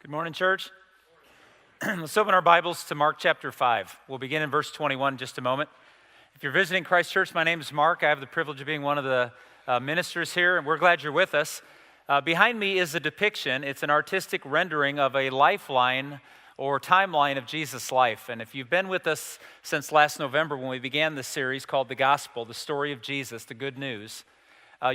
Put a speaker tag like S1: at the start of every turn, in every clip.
S1: Good morning, church. Let's open our Bibles to Mark chapter 5. We'll begin in verse 21 in just a moment. If you're visiting Christ Church, my name is Mark. I have the privilege of being one of the ministers here, and we're glad you're with us. Behind me is a depiction. It's an artistic rendering of a lifeline or timeline of Jesus' life. And if you've been with us since last November when we began this series called The Gospel, the story of Jesus, the good news,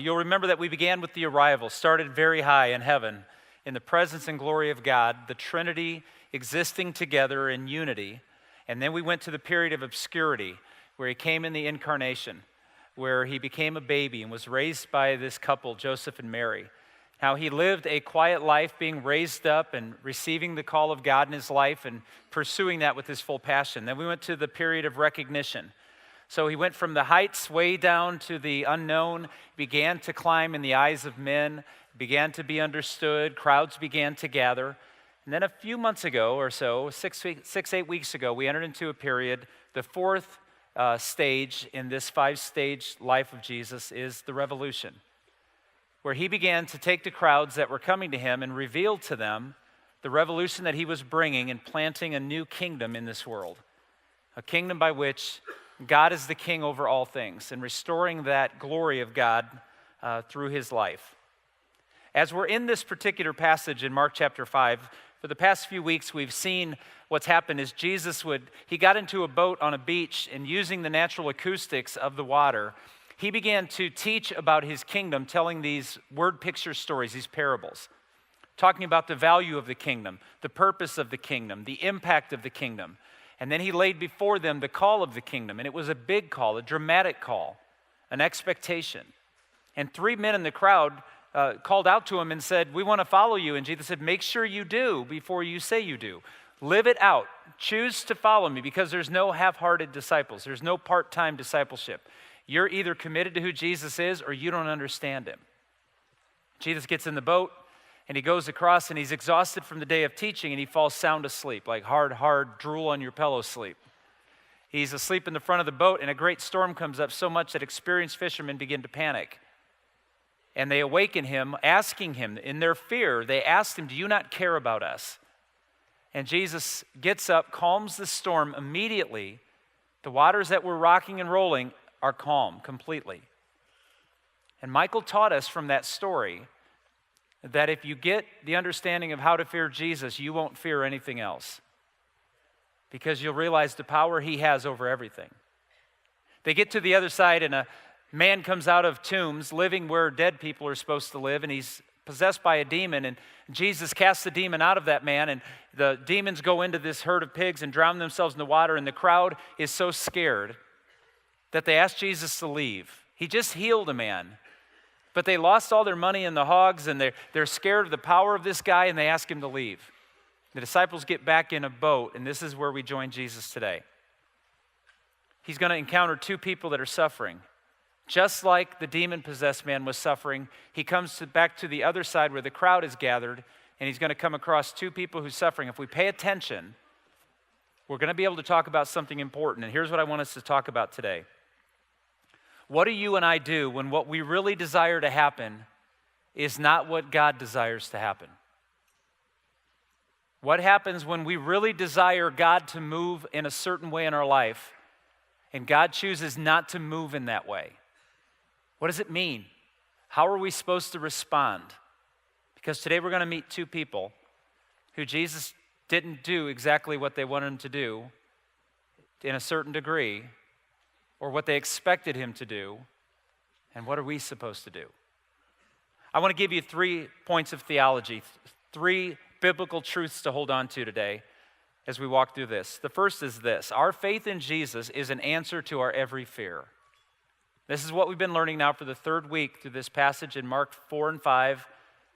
S1: you'll remember that we began with the arrival, started very high in heaven, in the presence and glory of God, the Trinity existing together in unity. And then we went to the period of obscurity, where he came in the incarnation, where he became a baby and was raised by this couple, Joseph and Mary. How he lived a quiet life, being raised up and receiving the call of God in his life and pursuing that with his full passion. Then we went to the period of recognition. So he went from the heights way down to the unknown, began to climb in the eyes of men, began to be understood, crowds began to gather. And then a few months ago or so, 8 weeks ago, we entered into a period, the fourth stage in this five-stage life of Jesus is the revolution, where he began to take the crowds that were coming to him and reveal to them the revolution that he was bringing and planting a new kingdom in this world, a kingdom by which God is the king over all things and restoring that glory of God through his life. As we're in this particular passage in Mark chapter 5, for the past few weeks we've seen what's happened is he got into a boat on a beach and using the natural acoustics of the water, he began to teach about his kingdom, telling these word picture stories, these parables, talking about the value of the kingdom, the purpose of the kingdom, the impact of the kingdom. And then he laid before them the call of the kingdom, and it was a big call, a dramatic call, an expectation. And 3 men in the crowd called out to him and said, "We want to follow you." And Jesus said, "Make sure you do before you say you do. Live it out. Choose to follow me, because there's no half-hearted disciples. There's no part-time discipleship. You're either committed to who Jesus is or you don't understand him." Jesus gets in the boat and he goes across and he's exhausted from the day of teaching and he falls sound asleep, like hard drool on your pillow sleep. He's asleep in the front of the boat and a great storm comes up so much that experienced fishermen begin to panic. And they awaken him, asking him, in their fear, they asked him, "Do you not care about us?" And Jesus gets up, calms the storm immediately. The waters that were rocking and rolling are calm completely. And Michael taught us from that story that if you get the understanding of how to fear Jesus, you won't fear anything else, because you'll realize the power he has over everything. They get to the other side and a man comes out of tombs, living where dead people are supposed to live, and he's possessed by a demon, and Jesus casts the demon out of that man, and the demons go into this herd of pigs and drown themselves in the water, and the crowd is so scared that they ask Jesus to leave. He just healed a man, but they lost all their money in the hogs, and they're scared of the power of this guy, and they ask him to leave. The disciples get back in a boat, and this is where we join Jesus today. He's going to encounter two people that are suffering. Just like the demon-possessed man was suffering, he comes back to the other side where the crowd is gathered, and he's going to come across two people who's suffering. If we pay attention, we're going to be able to talk about something important, and here's what I want us to talk about today. What do you and I do when what we really desire to happen is not what God desires to happen? What happens when we really desire God to move in a certain way in our life, and God chooses not to move in that way? What does it mean? How are we supposed to respond? Because today we're going to meet two people who Jesus didn't do exactly what they wanted him to do in a certain degree, or what they expected him to do, and what are we supposed to do? I want to give you 3 points of theology, 3 biblical truths to hold on to today as we walk through this. The first is this: our faith in Jesus is an answer to our every fear. This is what we've been learning now for the 3rd week through this passage in Mark 4 and 5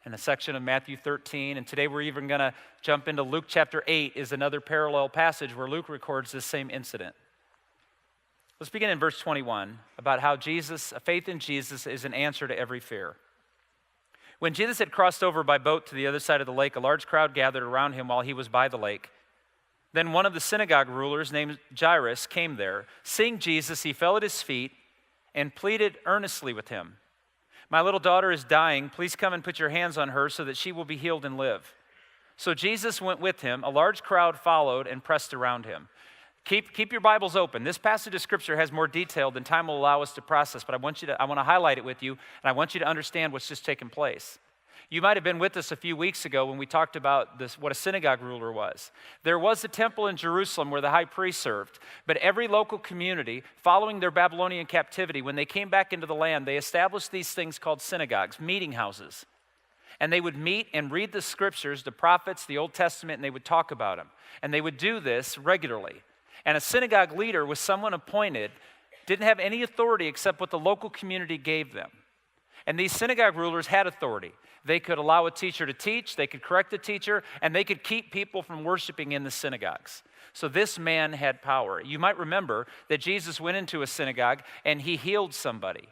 S1: and a section of Matthew 13. And today we're even going to jump into Luke chapter 8 is another parallel passage where Luke records this same incident. Let's begin in verse 21 about how faith in Jesus is an answer to every fear. When Jesus had crossed over by boat to the other side of the lake, a large crowd gathered around him while he was by the lake. Then one of the synagogue rulers named Jairus came there. Seeing Jesus, he fell at his feet and pleaded earnestly with him. "My little daughter is dying. Please come and put your hands on her so that she will be healed and live." So Jesus went with him. A large crowd followed and pressed around him. Keep your Bibles open. This passage of Scripture has more detail than time will allow us to process, but I want to highlight it with you, and I want you to understand what's just taken place. You might have been with us a few weeks ago when we talked about this, what a synagogue ruler was. There was a temple in Jerusalem where the high priest served, but every local community, following their Babylonian captivity, when they came back into the land, they established these things called synagogues, meeting houses. And they would meet and read the Scriptures, the prophets, the Old Testament, and they would talk about them. And they would do this regularly. And a synagogue leader was someone appointed, didn't have any authority except what the local community gave them. And these synagogue rulers had authority. They could allow a teacher to teach, they could correct the teacher, and they could keep people from worshiping in the synagogues. So this man had power. You might remember that Jesus went into a synagogue and he healed somebody.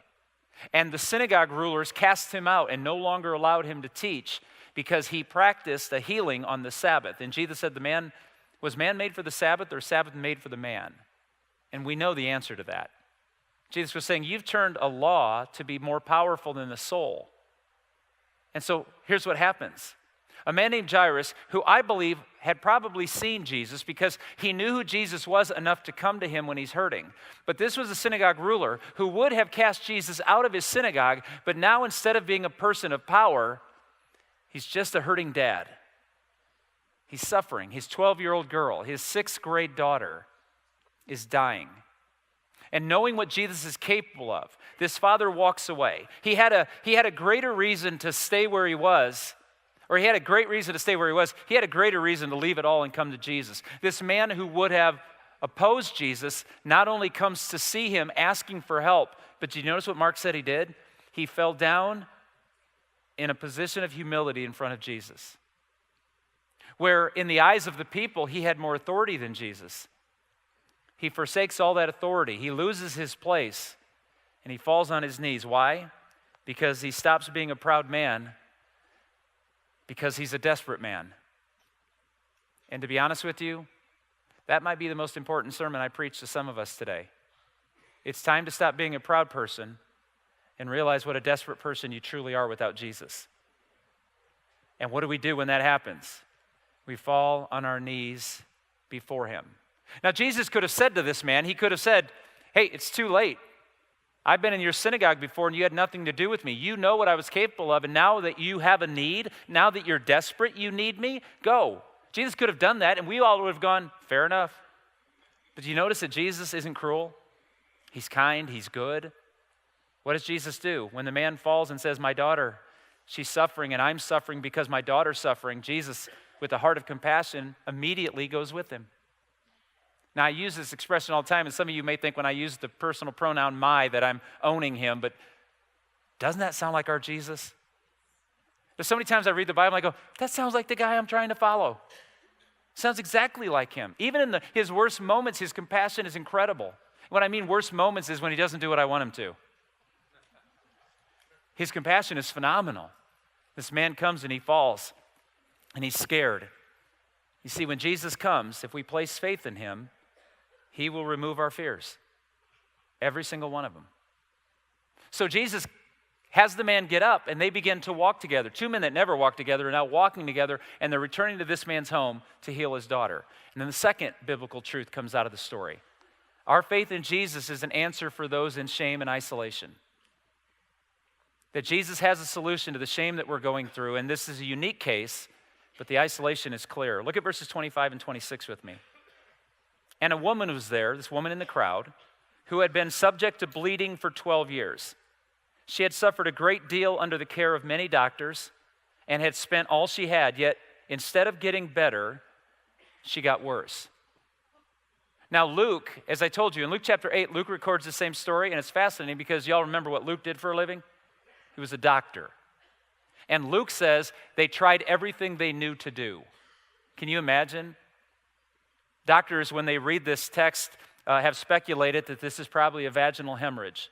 S1: And the synagogue rulers cast him out and no longer allowed him to teach because he practiced a healing on the Sabbath. And Jesus said, was man made for the Sabbath or Sabbath made for the man? And we know the answer to that. Jesus was saying, you've turned a law to be more powerful than the soul. And so here's what happens. A man named Jairus, who I believe had probably seen Jesus because he knew who Jesus was enough to come to him when he's hurting. But this was a synagogue ruler who would have cast Jesus out of his synagogue, but now instead of being a person of power, he's just a hurting dad. He's suffering. His 12-year-old girl, his 6th grade daughter, is dying. And knowing what Jesus is capable of, this father walks away. He had a greater reason to stay where he was, or he had a great reason to stay where he was. He had a greater reason to leave it all and come to Jesus. This man who would have opposed Jesus not only comes to see him asking for help, but do you notice what Mark said he did? He fell down in a position of humility in front of Jesus, where in the eyes of the people, he had more authority than Jesus. He forsakes all that authority. He loses his place, and he falls on his knees. Why? Because he stops being a proud man, because he's a desperate man. And to be honest with you, that might be the most important sermon I preach to some of us today. It's time to stop being a proud person and realize what a desperate person you truly are without Jesus. And what do we do when that happens? We fall on our knees before him. Now, Jesus could have said to this man, he could have said, hey, it's too late. I've been in your synagogue before and you had nothing to do with me. You know what I was capable of, and now that you have a need, now that you're desperate, you need me, go. Jesus could have done that, and we all would have gone, fair enough. But do you notice that Jesus isn't cruel? He's kind, he's good. What does Jesus do? When the man falls and says, my daughter, she's suffering, and I'm suffering because my daughter's suffering, Jesus, with a heart of compassion, immediately goes with him. Now, I use this expression all the time, and some of you may think when I use the personal pronoun my that I'm owning him, but doesn't that sound like our Jesus? There's so many times I read the Bible and I go, that sounds like the guy I'm trying to follow. Sounds exactly like him. Even in his worst moments, his compassion is incredible. What I mean worst moments is when he doesn't do what I want him to. His compassion is phenomenal. This man comes and he falls, and he's scared. You see, when Jesus comes, if we place faith in him, he will remove our fears. Every single one of them. So Jesus has the man get up, and they begin to walk together. 2 men that never walked together are now walking together, and they're returning to this man's home to heal his daughter. And then the second biblical truth comes out of the story. Our faith in Jesus is an answer for those in shame and isolation. That Jesus has a solution to the shame that we're going through, and this is a unique case, but the isolation is clear. Look at verses 25 and 26 with me. And a woman was there, this woman in the crowd, who had been subject to bleeding for 12 years. She had suffered a great deal under the care of many doctors and had spent all she had, yet instead of getting better, she got worse. Now Luke, as I told you, in Luke chapter 8, Luke records the same story, and it's fascinating because y'all remember what Luke did for a living? He was a doctor. And Luke says they tried everything they knew to do. Can you imagine? Doctors, when they read this text, have speculated that this is probably a vaginal hemorrhage.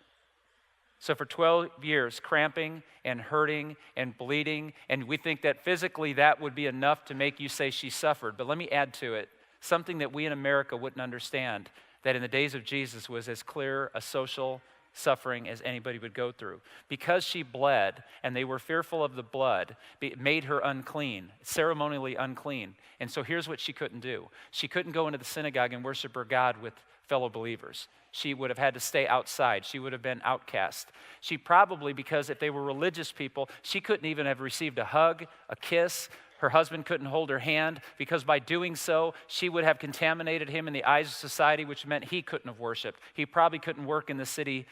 S1: So for 12 years, cramping and hurting and bleeding, and we think that physically that would be enough to make you say she suffered. But let me add to it something that we in America wouldn't understand, that in the days of Jesus was as clear a social, suffering as anybody would go through. Because she bled and they were fearful of the blood, it made her unclean, ceremonially unclean. And so here's what she couldn't do. She couldn't go into the synagogue and worship her God with fellow believers. She would have had to stay outside. She would have been outcast. She probably, because if they were religious people, she couldn't even have received a hug, a kiss. Her husband couldn't hold her hand, because by doing so, she would have contaminated him in the eyes of society, which meant he couldn't have worshiped. He probably couldn't work in the city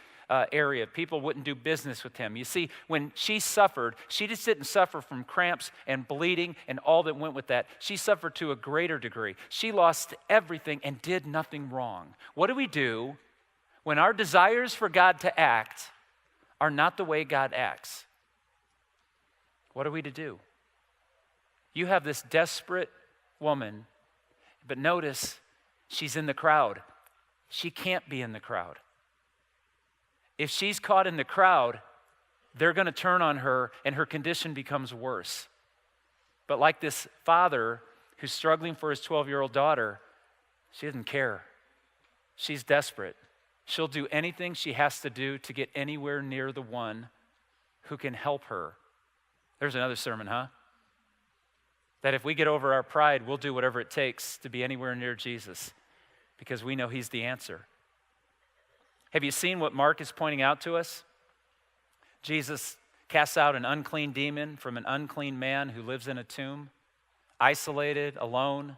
S1: area. People wouldn't do business with him. You see, when she suffered, she just didn't suffer from cramps and bleeding and all that went with that. She suffered to a greater degree. She lost everything and did nothing wrong. What do we do when our desires for God to act are not the way God acts? What are we to do? You have this desperate woman, but notice she's in the crowd. She can't be in the crowd. If she's caught in the crowd, they're going to turn on her and her condition becomes worse. But like this father who's struggling for his 12-year-old daughter, she doesn't care. She's desperate. She'll do anything she has to do to get anywhere near the one who can help her. There's another sermon, huh? That if we get over our pride, we'll do whatever it takes to be anywhere near Jesus because we know he's the answer. Have you seen what Mark is pointing out to us? Jesus casts out an unclean demon from an unclean man who lives in a tomb, isolated, alone,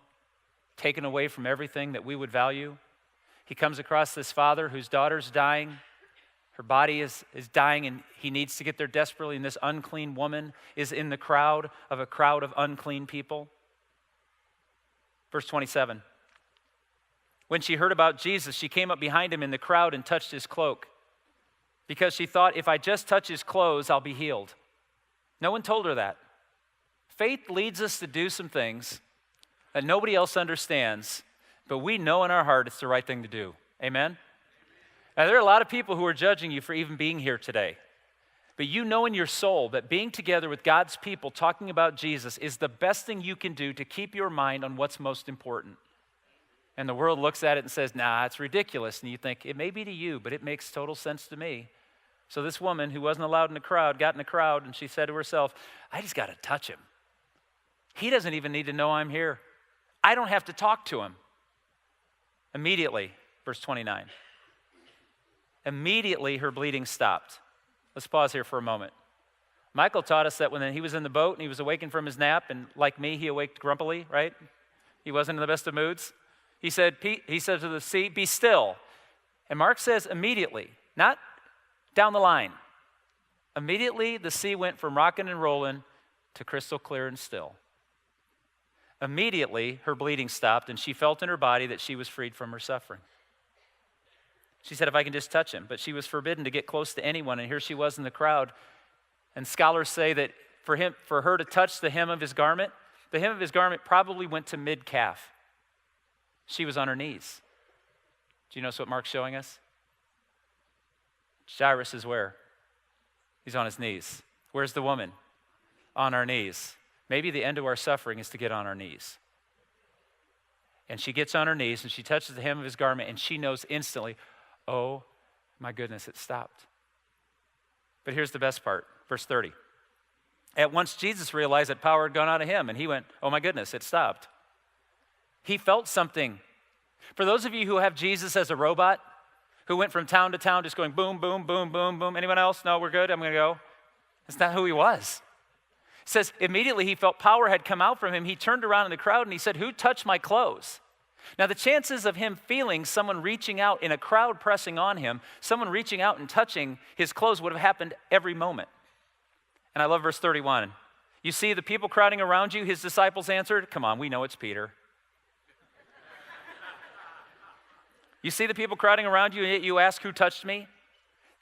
S1: taken away from everything that we would value. He comes across this father whose daughter's dying. Her body is dying and he needs to get there desperately, and this unclean woman is in the crowd of a crowd of unclean people. Verse 27. When she heard about Jesus, she came up behind him in the crowd and touched his cloak, because she thought, if I just touch his clothes, I'll be healed. No one told her that. Faith leads us to do some things that nobody else understands, but we know in our heart it's the right thing to do. Amen? Now, there are a lot of people who are judging you for even being here today. But you know in your soul that being together with God's people talking about Jesus is the best thing you can do to keep your mind on what's most important. And the world looks at it and says, nah, it's ridiculous. And you think, it may be to you, but it makes total sense to me. So this woman who wasn't allowed in the crowd got in the crowd, and she said to herself, I just got to touch him. He doesn't even need to know I'm here. I don't have to talk to him. Immediately, verse 29. Immediately her bleeding stopped. Let's pause here for a moment. Michael taught us that when he was in the boat and he was awakened from his nap, and like me, he awaked grumpily, right? He wasn't in the best of moods. He said to the sea, be still. And Mark says immediately, not down the line. Immediately the sea went from rocking and rolling to crystal clear and still. Immediately her bleeding stopped and she felt in her body that she was freed from her suffering. She said, if I can just touch him. But she was forbidden to get close to anyone, and here she was in the crowd. And scholars say that for her to touch the hem of his garment probably went to mid-calf. She was on her knees. Do you notice what Mark's showing us? Jairus is where? He's on his knees. Where's the woman? On our knees. Maybe the end of our suffering is to get on our knees. And she gets on her knees and she touches the hem of his garment and she knows instantly, oh my goodness, it stopped. But here's the best part, verse 30. At once Jesus realized that power had gone out of him and he went, oh my goodness, it stopped. He felt something. For those of you who have Jesus as a robot, who went from town to town just going boom, boom, boom, boom, boom. Anyone else? No, we're good, I'm going to go. That's not who he was. It says immediately he felt power had come out from him. He turned around in the crowd and he said, who touched my clothes? Now the chances of him feeling someone reaching out in a crowd pressing on him, someone reaching out and touching his clothes would have happened every moment. And I love verse 31. You see the people crowding around you, his disciples answered, come on, we know it's Peter. You see the people crowding around you, and yet you ask who touched me?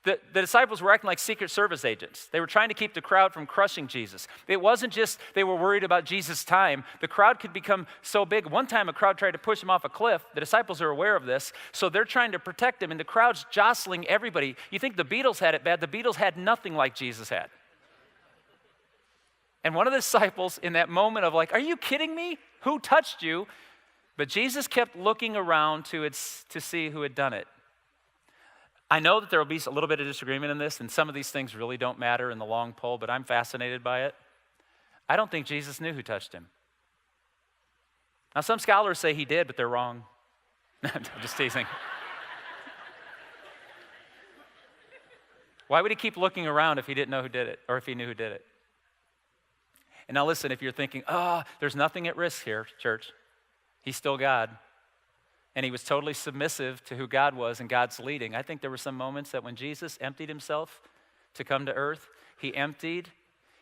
S1: The disciples were acting like Secret Service agents. They were trying to keep the crowd from crushing Jesus. It wasn't just they were worried about Jesus' time. The crowd could become so big. One time a crowd tried to push him off a cliff. The disciples are aware of this, so they're trying to protect him, and the crowd's jostling everybody. You think the Beatles had it bad? The Beatles had nothing like Jesus had. And one of the disciples in that moment of like, are you kidding me? Who touched you? But Jesus kept looking around to see who had done it. I know that there will be a little bit of disagreement in this, and some of these things really don't matter in the long pull, but I'm fascinated by it. I don't think Jesus knew who touched him. Now, some scholars say he did, but they're wrong. I'm just teasing. Why would he keep looking around if he didn't know who did it, or if he knew who did it? And now listen, if you're thinking, there's nothing at risk here, church. He's still God. And he was totally submissive to who God was and God's leading. I think there were some moments that when Jesus emptied himself to come to earth, he emptied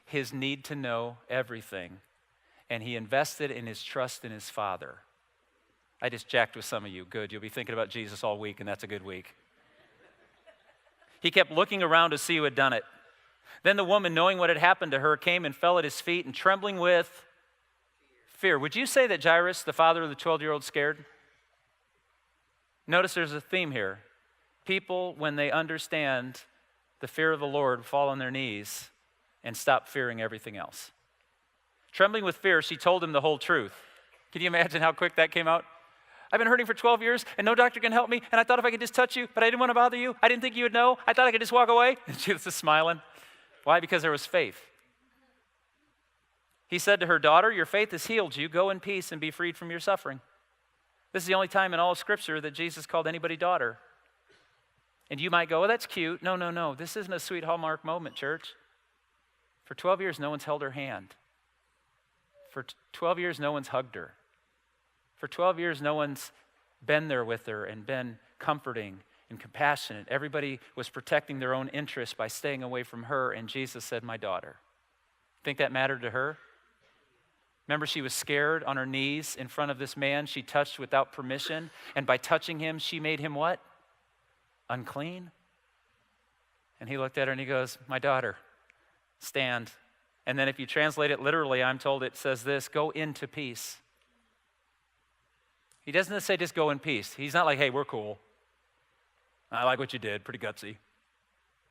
S1: his need to know everything. And he invested in his trust in his Father. I just jacked with some of you. Good, you'll be thinking about Jesus all week, and that's a good week. He kept looking around to see who had done it. Then the woman, knowing what had happened to her, came and fell at his feet and trembling with fear. Would you say that Jairus, the father of the 12-year-old, scared? Notice there's a theme here. People, when they understand the fear of the Lord, fall on their knees and stop fearing everything else. Trembling with fear, she told him the whole truth. Can you imagine how quick that came out? I've been hurting for 12 years, and no doctor can help me, and I thought if I could just touch you, but I didn't want to bother you. I didn't think you would know. I thought I could just walk away. And she was just smiling. Why? Because there was faith. He said to her, daughter, your faith has healed you. Go in peace and be freed from your suffering. This is the only time in all of Scripture that Jesus called anybody daughter. And you might go, that's cute. No. This isn't a sweet Hallmark moment, church. For 12 years, no one's held her hand. For 12 years, no one's hugged her. For 12 years, no one's been there with her and been comforting and compassionate. Everybody was protecting their own interests by staying away from her, and Jesus said, my daughter. Think that mattered to her? Remember, she was scared on her knees in front of this man she touched without permission, and by touching him, she made him what? Unclean? And he looked at her and he goes, my daughter, stand. And then if you translate it literally, I'm told it says this, go into peace. He doesn't say just go in peace. He's not like, hey, we're cool. I like what you did, pretty gutsy.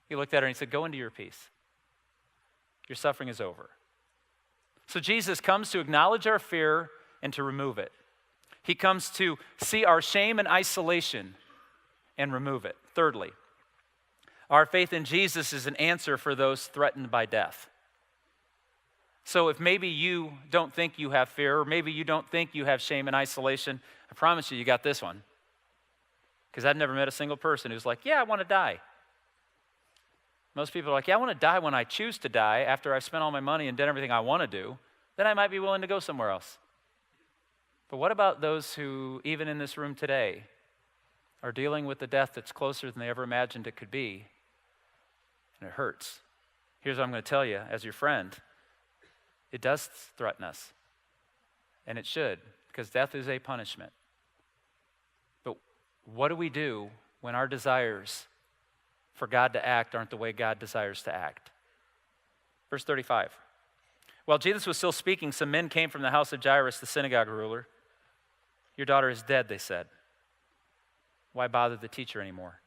S1: He looked at her and he said, go into your peace. Your suffering is over. So Jesus comes to acknowledge our fear and to remove it. He comes to see our shame and isolation and remove it. Thirdly, our faith in Jesus is an answer for those threatened by death. So if maybe you don't think you have fear, or maybe you don't think you have shame and isolation, I promise you got this one. Because I've never met a single person who's like, yeah, I want to die. Most people are like, yeah, I want to die when I choose to die after I've spent all my money and done everything I want to do. Then I might be willing to go somewhere else. But what about those who, even in this room today, are dealing with the death that's closer than they ever imagined it could be? And it hurts. Here's what I'm going to tell you as your friend. It does threaten us. And it should, because death is a punishment. But what do we do when our desires for God to act aren't the way God desires to act? Verse 35. While Jesus was still speaking, some men came from the house of Jairus, the synagogue ruler. Your daughter is dead, they said. Why bother the teacher anymore?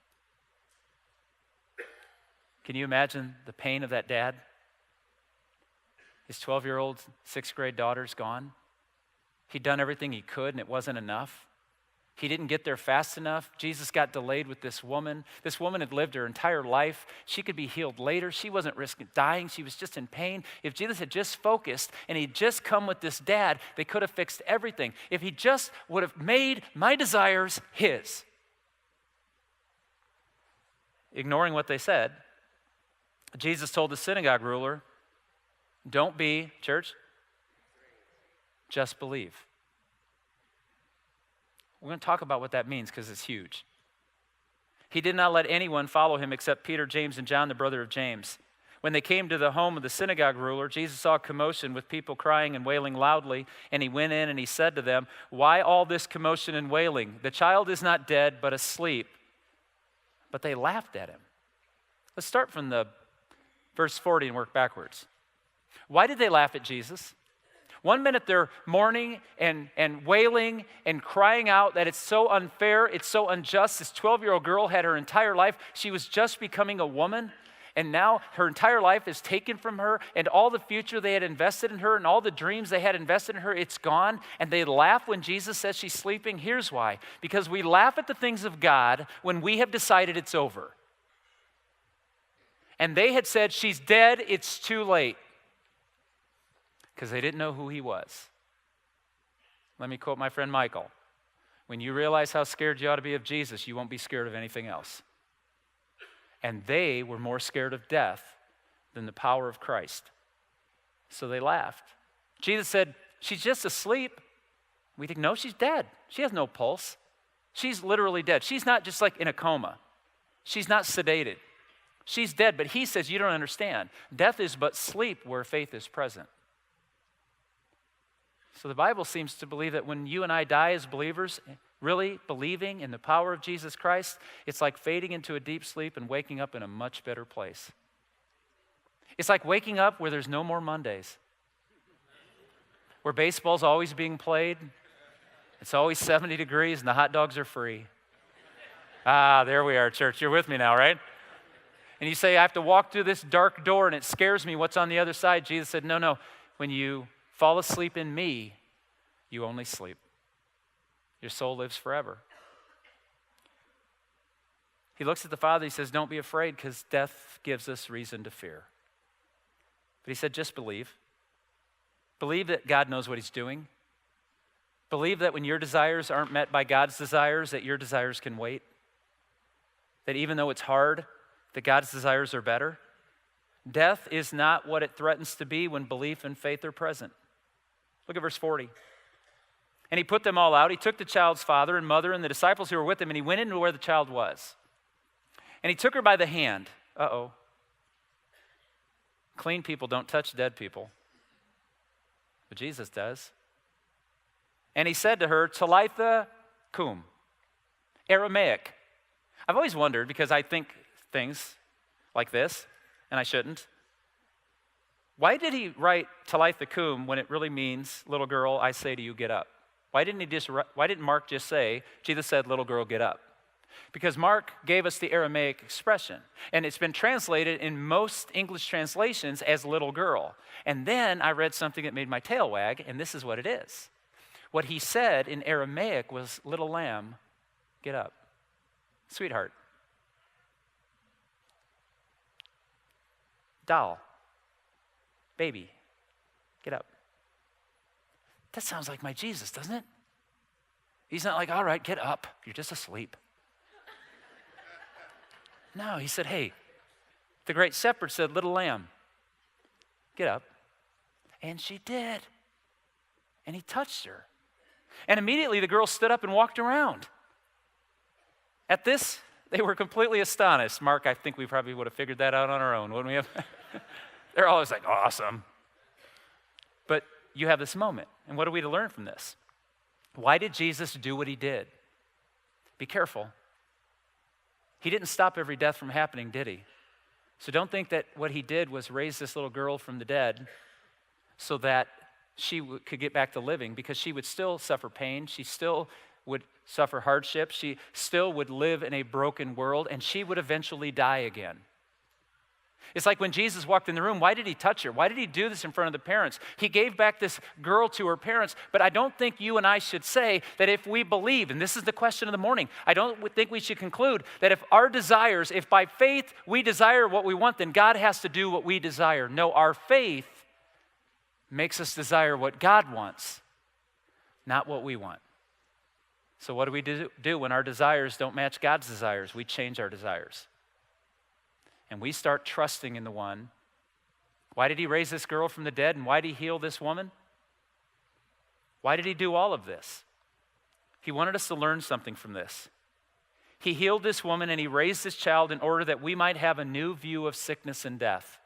S1: Can you imagine the pain of that dad? His 12-year-old, 6th grade daughter's gone. He'd done everything he could and it wasn't enough. He didn't get there fast enough. Jesus got delayed with this woman. This woman had lived her entire life. She could be healed later. She wasn't risking dying. She was just in pain. If Jesus had just focused and he'd just come with this dad, they could have fixed everything. If he just would have made my desires his. Ignoring what they said, Jesus told the synagogue ruler, don't be, church, just believe. We're going to talk about what that means because it's huge. He did not let anyone follow him except Peter, James, and John, the brother of James. When they came to the home of the synagogue ruler, Jesus saw a commotion with people crying and wailing loudly, and he went in and he said to them, why all this commotion and wailing? The child is not dead, but asleep. But they laughed at him. Let's start from the verse 40 and work backwards. Why did they laugh at Jesus? One minute they're mourning and wailing and crying out that it's so unfair, it's so unjust. This 12-year-old girl had her entire life. She was just becoming a woman. And now her entire life is taken from her, and all the future they had invested in her and all the dreams they had invested in her, it's gone. And they laugh when Jesus says she's sleeping. Here's why. Because we laugh at the things of God when we have decided it's over. And they had said, she's dead, it's too late. Because they didn't know who he was. Let me quote my friend Michael. When you realize how scared you ought to be of Jesus, you won't be scared of anything else. And they were more scared of death than the power of Christ. So they laughed. Jesus said, she's just asleep. We think, no, she's dead. She has no pulse. She's literally dead. She's not just like in a coma. She's not sedated. She's dead, but he says, you don't understand. Death is but sleep where faith is present. So the Bible seems to believe that when you and I die as believers, really believing in the power of Jesus Christ, it's like fading into a deep sleep and waking up in a much better place. It's like waking up where there's no more Mondays, where baseball's always being played, it's always 70 degrees and the hot dogs are free. There we are, church. You're with me now, right? And you say, I have to walk through this dark door and it scares me. What's on the other side? Jesus said, no. When you fall asleep in me, you only sleep. Your soul lives forever. He looks at the Father, he says, don't be afraid because death gives us reason to fear. But he said, just believe. Believe that God knows what he's doing. Believe that when your desires aren't met by God's desires, that your desires can wait. That even though it's hard, that God's desires are better. Death is not what it threatens to be when belief and faith are present. Look at verse 40. And he put them all out. He took the child's father and mother and the disciples who were with him, and he went into where the child was. And he took her by the hand. Clean people don't touch dead people. But Jesus does. And he said to her, Talitha cum, Aramaic. I've always wondered, because I think things like this, and I shouldn't. Why did he write Talitha cum when it really means, little girl, I say to you, get up? Why didn't Mark just say, Jesus said, little girl, get up? Because Mark gave us the Aramaic expression, and it's been translated in most English translations as little girl. And then I read something that made my tail wag, and this is what it is. What he said in Aramaic was, little lamb, get up. Sweetheart. Doll. Baby, get up. That sounds like my Jesus, doesn't it? He's not like, all right, get up. You're just asleep. No, he said, hey, the great shepherd said, little lamb, get up. And she did. And he touched her. And immediately the girl stood up and walked around. At this, they were completely astonished. Mark, I think we probably would have figured that out on our own, wouldn't we have? They're always like, awesome. But you have this moment. And what are we to learn from this? Why did Jesus do what he did? Be careful. He didn't stop every death from happening, did he? So don't think that what he did was raise this little girl from the dead so that she could get back to living, because she would still suffer pain. She still would suffer hardship. She still would live in a broken world, and she would eventually die again. It's like when Jesus walked in the room, why did he touch her? Why did he do this in front of the parents? He gave back this girl to her parents, but I don't think you and I should say that if we believe, and this is the question of the morning, I don't think we should conclude that if our desires, if by faith we desire what we want, then God has to do what we desire. No, our faith makes us desire what God wants, not what we want. So what do we do when our desires don't match God's desires? We change our desires. And we start trusting in the one. Why did he raise this girl from the dead, and why did he heal this woman? Why did he do all of this? He wanted us to learn something from this. He healed this woman and he raised this child in order that we might have a new view of sickness and death.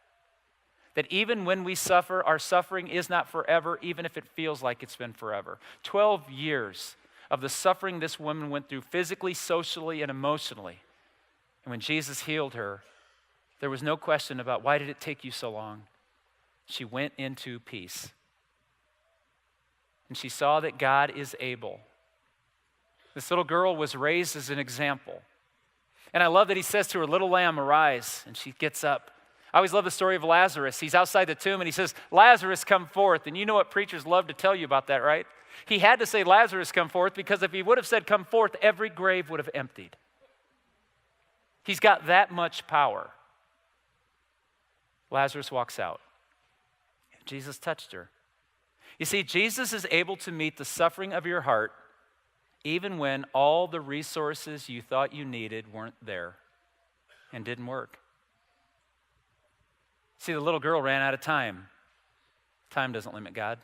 S1: That even when we suffer, our suffering is not forever, even if it feels like it's been forever. 12 years of the suffering this woman went through physically, socially, and emotionally. And when Jesus healed her, there was no question about why did it take you so long. She went into peace. And she saw that God is able. This little girl was raised as an example. And I love that he says to her, little lamb, arise. And she gets up I always love the story of Lazarus. He's outside the tomb and he says, Lazarus, come forth. And you know what preachers love to tell you about that, right? He had to say, Lazarus, come forth, because if he would have said, come forth, every grave would have emptied. He's got that much power. Lazarus walks out. Jesus touched her. You see, Jesus is able to meet the suffering of your heart even when all the resources you thought you needed weren't there and didn't work. See, the little girl ran out of time. Time doesn't limit God.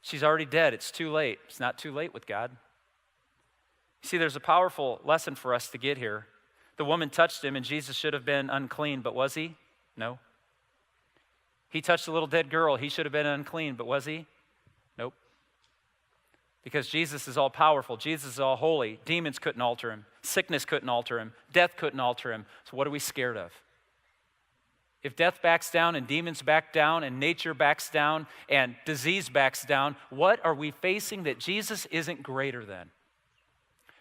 S1: She's already dead. It's too late. It's not too late with God. See, there's a powerful lesson for us to get here. The woman touched him, and Jesus should have been unclean, but was he? No. He touched the little dead girl. He should have been unclean, but was he? Nope. Because Jesus is all powerful. Jesus is all holy. Demons couldn't alter him. Sickness couldn't alter him. Death couldn't alter him. So what are we scared of? If death backs down and demons back down and nature backs down and disease backs down, what are we facing that Jesus isn't greater than?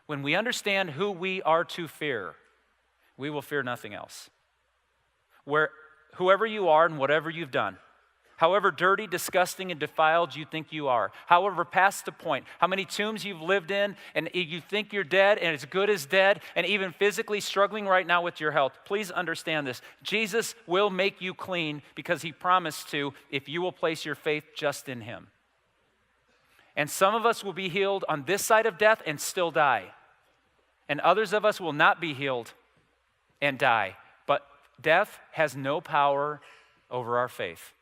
S1: When we understand who we are to fear, we will fear nothing else. Whoever you are and whatever you've done, however dirty, disgusting, and defiled you think you are, however past the point, how many tombs you've lived in and you think you're dead and as good as dead and even physically struggling right now with your health, please understand this. Jesus will make you clean because he promised to if you will place your faith just in him. And some of us will be healed on this side of death and still die. And others of us will not be healed and die. But death has no power over our faith.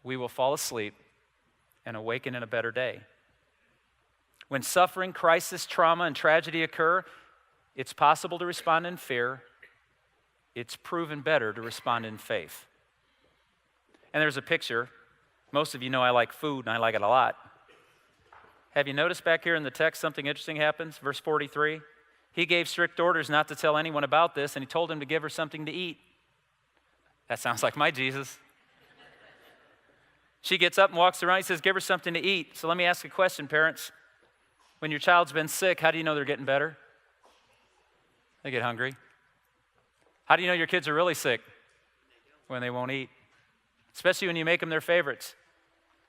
S1: We will fall asleep and awaken in a better day. When suffering, crisis, trauma, and tragedy occur, it's possible to respond in fear. It's proven better to respond in faith. And there's a picture. Most of you know I like food, and I like it a lot. Have you noticed back here in the text something interesting happens? Verse 43. He gave strict orders not to tell anyone about this, and he told him to give her something to eat. That sounds like my Jesus. She gets up and walks around. He says, give her something to eat. So let me ask a question, parents. When your child's been sick, how do you know they're getting better? They get hungry. How do you know your kids are really sick? When they won't eat. Especially when you make them their favorites.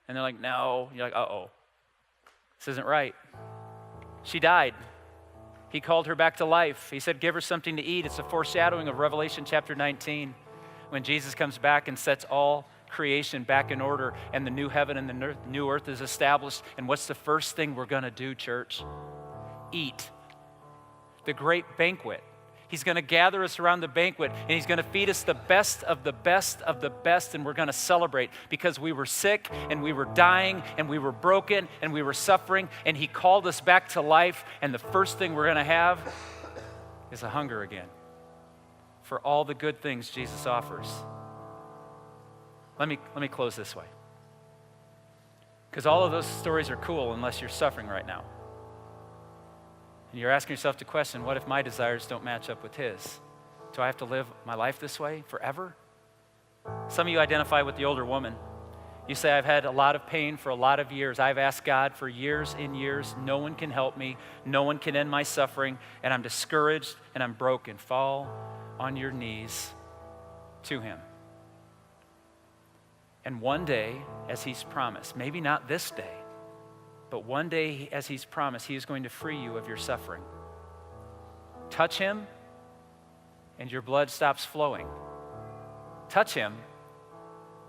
S1: And they're like, no. You're like, uh-oh. This isn't right. She died. He called her back to life. He said, give her something to eat. It's a foreshadowing of Revelation chapter 19, when Jesus comes back and sets all creation back in order and the new heaven and the new earth is established. And what's the first thing we're going to do, church? Eat. The great banquet. He's going to gather us around the banquet, and he's going to feed us the best of the best of the best, and we're going to celebrate because we were sick and we were dying and we were broken and we were suffering, and he called us back to life, and the first thing we're going to have is a hunger again for all the good things Jesus offers. Let me close this way, because all of those stories are cool unless you're suffering right now. And you're asking yourself the question, what if my desires don't match up with his? Do I have to live my life this way forever? Some of you identify with the older woman. You say, I've had a lot of pain for a lot of years. I've asked God for years and years. No one can help me. No one can end my suffering. And I'm discouraged and I'm broken. Fall on your knees to him. And one day, as he's promised, maybe not this day, but one day, as he's promised, he is going to free you of your suffering. Touch him, and your blood stops flowing. Touch him,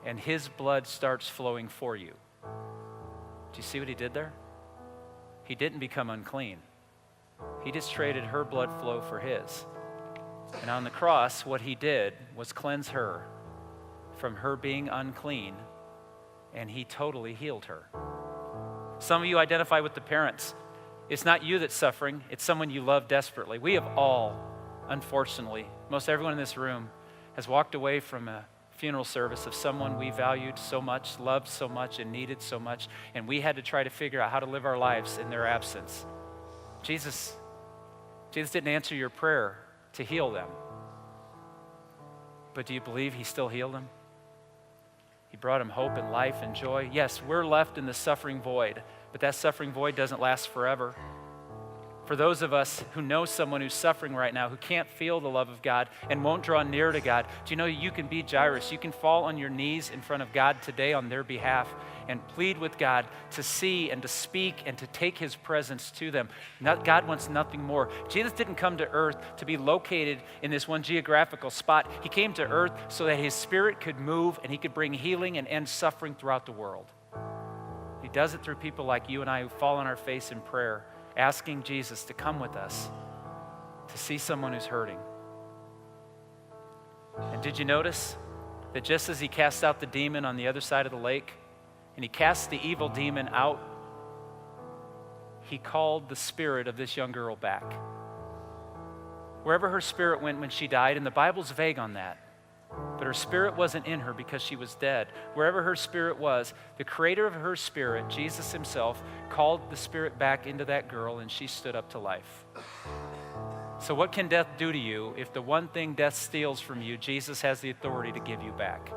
S1: and his blood starts flowing for you. Do you see what he did there? He didn't become unclean. He just traded her blood flow for his. And on the cross, what he did was cleanse her from her being unclean, and he totally healed her. Some of you identify with the parents. It's not you that's suffering. It's someone you love desperately. We have all, unfortunately, most everyone in this room has walked away from a funeral service of someone we valued so much, loved so much, and needed so much, and we had to try to figure out how to live our lives in their absence. Jesus didn't answer your prayer to heal them. But do you believe he still healed them? He brought him hope and life and joy. Yes, we're left in the suffering void, but that suffering void doesn't last forever. For those of us who know someone who's suffering right now, who can't feel the love of God and won't draw near to God, do you know you can be Jairus? You can fall on your knees in front of God today on their behalf and plead with God to see and to speak and to take his presence to them. God wants nothing more. Jesus didn't come to earth to be located in this one geographical spot. He came to earth so that his spirit could move and he could bring healing and end suffering throughout the world. He does it through people like you and I who fall on our face in prayer, asking Jesus to come with us to see someone who's hurting. And did you notice that just as he cast out the demon on the other side of the lake, and he cast the evil demon out, he called the spirit of this young girl back. Wherever her spirit went when she died, and the Bible's vague on that, but her spirit wasn't in her because she was dead. Wherever her spirit was, the creator of her spirit, Jesus himself, called the spirit back into that girl, and she stood up to life. So what can death do to you if the one thing death steals from you, Jesus has the authority to give you back?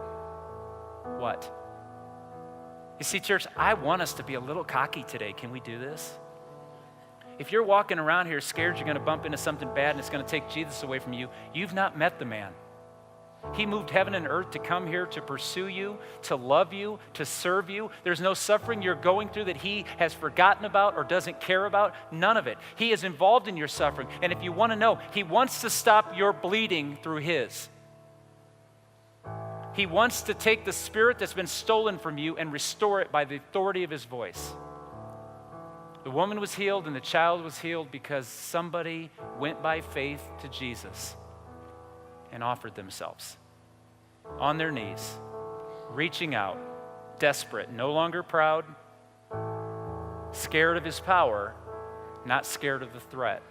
S1: What? You see, church, I want us to be a little cocky today. Can we do this? If you're walking around here scared you're going to bump into something bad and it's going to take Jesus away from you, you've not met the man. He moved heaven and earth to come here to pursue you, to love you, to serve you. There's no suffering you're going through that he has forgotten about or doesn't care about. None of it. He is involved in your suffering. And if you want to know, he wants to stop your bleeding through his. He wants to take the spirit that's been stolen from you and restore it by the authority of his voice. The woman was healed and the child was healed because somebody went by faith to Jesus and offered themselves on their knees, reaching out, desperate, no longer proud, scared of his power, not scared of the threat.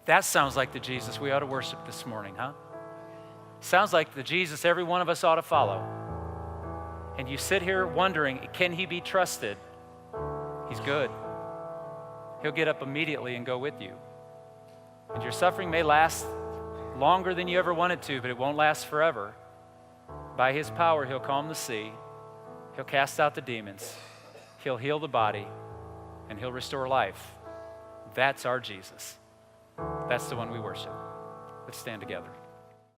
S1: That sounds like the Jesus we ought to worship this morning, huh? Sounds like the Jesus every one of us ought to follow. And you sit here wondering, can he be trusted? He's good. He'll get up immediately and go with you. And your suffering may last longer than you ever wanted to, but it won't last forever. By his power, he'll calm the sea. He'll cast out the demons. He'll heal the body. And he'll restore life. That's our Jesus. That's the one we worship. Let's stand together.